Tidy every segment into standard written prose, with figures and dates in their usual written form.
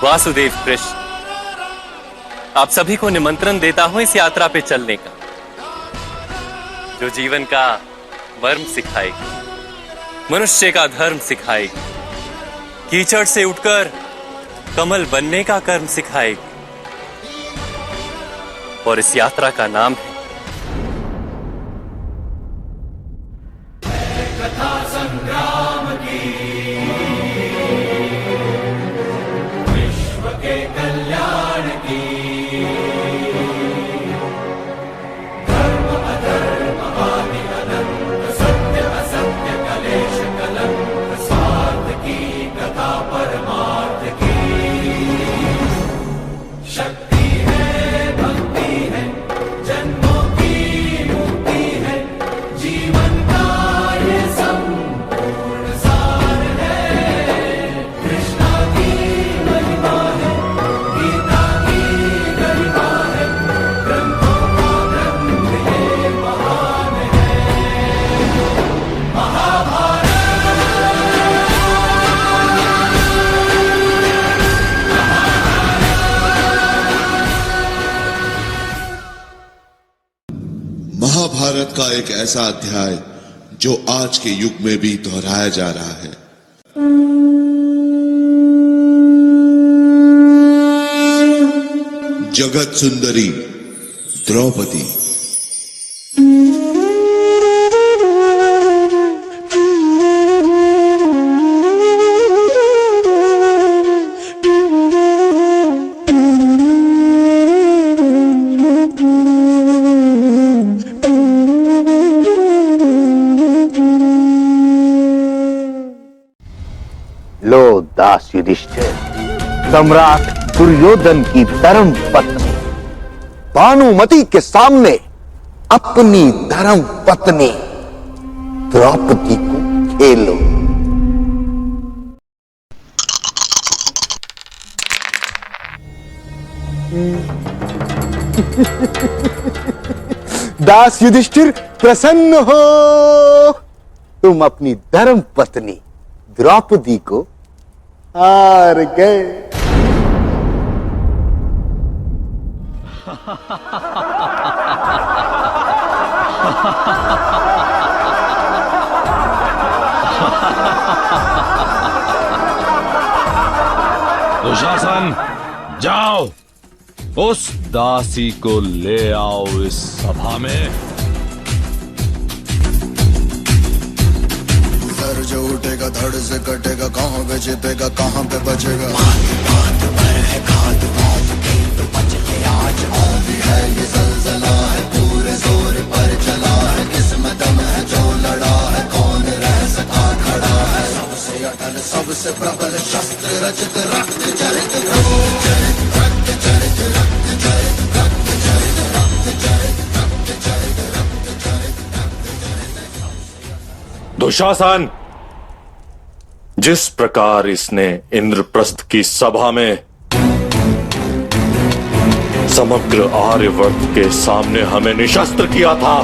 वासुदेव कृष्ण, आप सभी को निमंत्रण देता हूं इस यात्रा पे चलने का, जो जीवन का मर्म सिखाएगी, मनुष्य का धर्म सिखाएगी, कीचड़ से उठकर कमल बनने का कर्म सिखाएगी। और इस यात्रा का नाम है कथा संग्राम की, विश्व के कल्याण की। धर्म अधर्म आदि अनंत, सत्य असत्य कलेश कलंक, स्वार्थ की कथा परमार्थ की। शक्ति है, भक्ति है, जन्मों की मुक्ति है, जीवन का ये संपूर्ण सार है। कृष्णा की महिमा है, गीता की गरिमा है, ग्रंथों का ग्रंथ ये महान है। महाभारत महाभारत का एक ऐसा अध्याय जो आज के युग में भी दोहराया जा रहा है। जगत सुंदरी द्रौपदी। लो दास युधिष्ठिर, सम्राट दुर्योधन की धर्म पत्नी भानुमति के सामने अपनी धर्म पत्नी द्रौपदी को खेलो। दास युधिष्ठिर प्रसन्न हो, तुम अपनी धर्म पत्नी द्रौपदी को हार गए। दुशासन, जाओ उस दासी को ले आओ इस सभा में। सर जो उठेगा धड़ से कटेगा, कहाँ पे छिपेगा कहाँ पे बचेगा। बात पर है खाद मौत की, तो बच ले आज भी है ये जलजला है, पूरे जोर पर चला है। किस्मत दम है जो लड़ा है, कौन रह सका खड़ा है। सबसे अटल सबसे प्रबल शस्त्र रचित, रक्त चरित रक्त चरित रक्त चरित रक्त चरित रक्त चरित रक्त चरित रक्त चरित रक्त चरित रक्त चरित। दुशासन, जिस प्रकार इसने इंद्रप्रस्थ की सभा में समग्र आर्यवर्त के सामने हमें निशस्त्र किया था,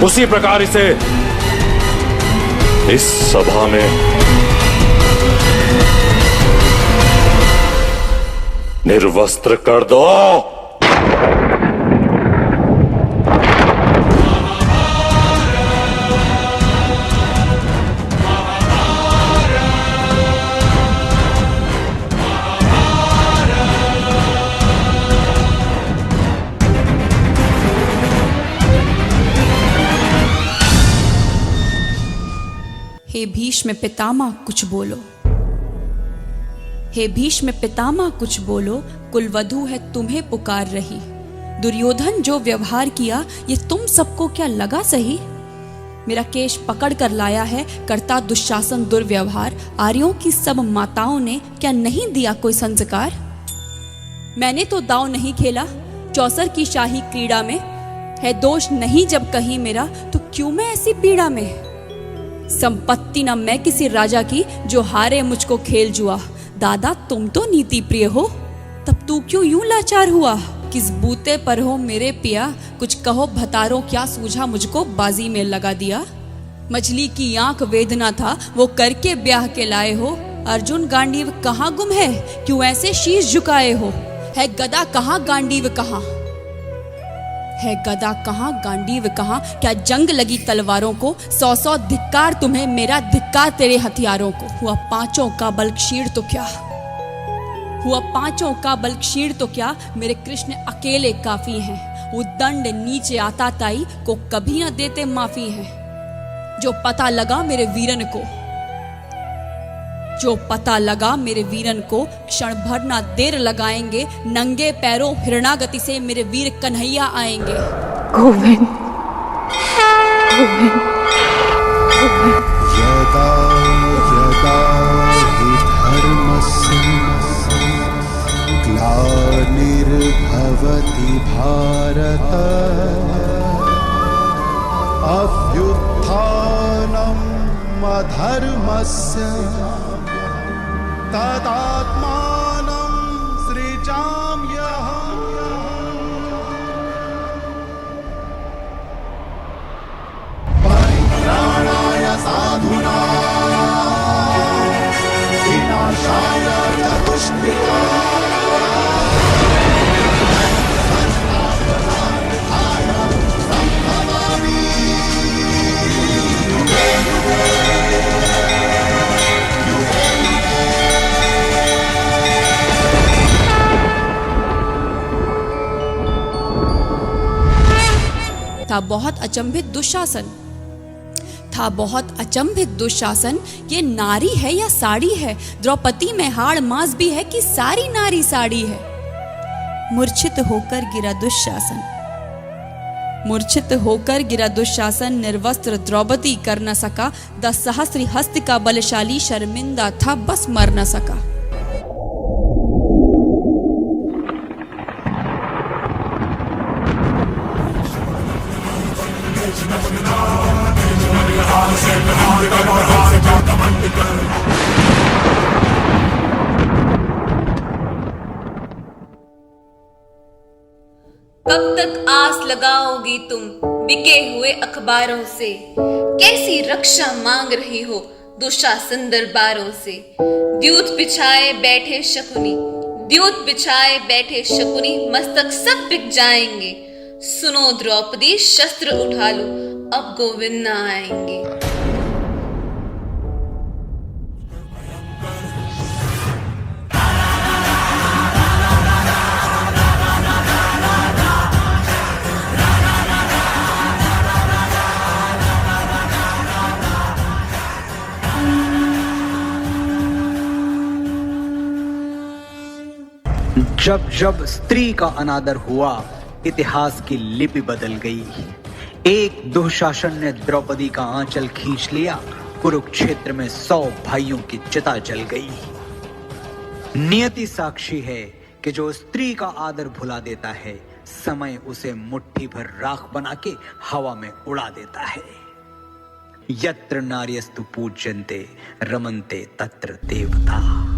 उसी प्रकार इसे इस सभा में निर्वस्त्र कर दो। हे भीष्म पितामह कुछ बोलो, हे भीष्म पितामह कुछ बोलो, कुलवधू है तुम्हें पुकार रही। दुर्योधन जो व्यवहार किया ये तुम सबको क्या लगा सही? मेरा केश पकड़ कर लाया है करता दुशासन दुर्व्यवहार, आर्यों की सब माताओं ने क्या नहीं दिया कोई संस्कार? मैंने तो दांव नहीं खेला चौसर की शाही क्रीड़ा में, है दोष नहीं जब कहीं मेरा तो क्यों मैं ऐसी पीड़ा में? संपत्ति न मैं किसी राजा की जो हारे मुझको खेल जुआ, दादा तुम तो नीति प्रिय हो तब तू क्यों यूं लाचार हुआ? किस बूते पर हो मेरे पिया, कुछ कहो भतारों क्या सूझा मुझको बाजी में लगा दिया। मछली की आंख वेदना था वो करके ब्याह के लाए हो, अर्जुन गांडीव कहाँ गुम है, क्यों ऐसे शीश झुकाए हो? है गदा कहाँ, गांडीव कहाँ? है गदा कहाँ, गांडीव कहाँ? क्या जंग लगी तलवारों को? 100 धिक्कार तुम्हें, मेरा धिक्कार तेरे हथियारों को। हुआ पांचों का बल क्षीण तो क्या, हुआ पांचों का बल क्षीण तो क्या, मेरे कृष्ण अकेले काफी हैं। वो दंड नीचे आता ताई को कभी न देते माफी है। जो पता लगा मेरे वीरन को, जो पता लगा मेरे वीरन को, क्षण भर ना देर लगाएंगे। नंगे पैरों हिरणागति से मेरे वीर कन्हैया आएंगे। गोविंद, गोविंद, यदा यदा हि धर्मस्य ग्लानिर्भवति भारत अभ्युत्थानम् अधर्मस्य तदात्मानं सृजाम्यहम्। परित्राणाय साधूनां विनाशाय च दुष्कृताम्। था बहुत अचंभित दुशासन, था बहुत अचंभित दुशासन। ये नारी है या साड़ी है? द्रौपदी में हाड़ मांस भी है कि सारी नारी साड़ी है? मूर्छित होकर गिरा दुशासन, मूर्छित होकर गिरा दुशासन। निर्वस्त्र द्रौपदी कर न सका, 10 सहस्त्र हस्त का बलशाली शर्मिंदा था, बस मर न सका। कब तक आस लगाओगी तुम बिके हुए अखबारों से? कैसी रक्षा मांग रही हो दुशासन दरबारों से? द्यूत बिछाए बैठे शकुनी, द्यूत बिछाए बैठे शकुनी, मस्तक सब बिक जाएंगे। सुनो द्रौपदी शस्त्र उठा लो, अब गोविंद न आएंगे। जब जब स्त्री का अनादर हुआ, इतिहास की लिपि बदल गई। एक दुशासन ने द्रौपदी का आंचल खींच लिया, कुरुक्षेत्र में 100 भाइयों की चिता जल गई। नियति साक्षी है कि जो स्त्री का आदर भुला देता है, समय उसे मुट्ठी भर राख बना के हवा में उड़ा देता है। यत्र नार्यस्तु पूज्यन्ते रमन्ते तत्र देवता।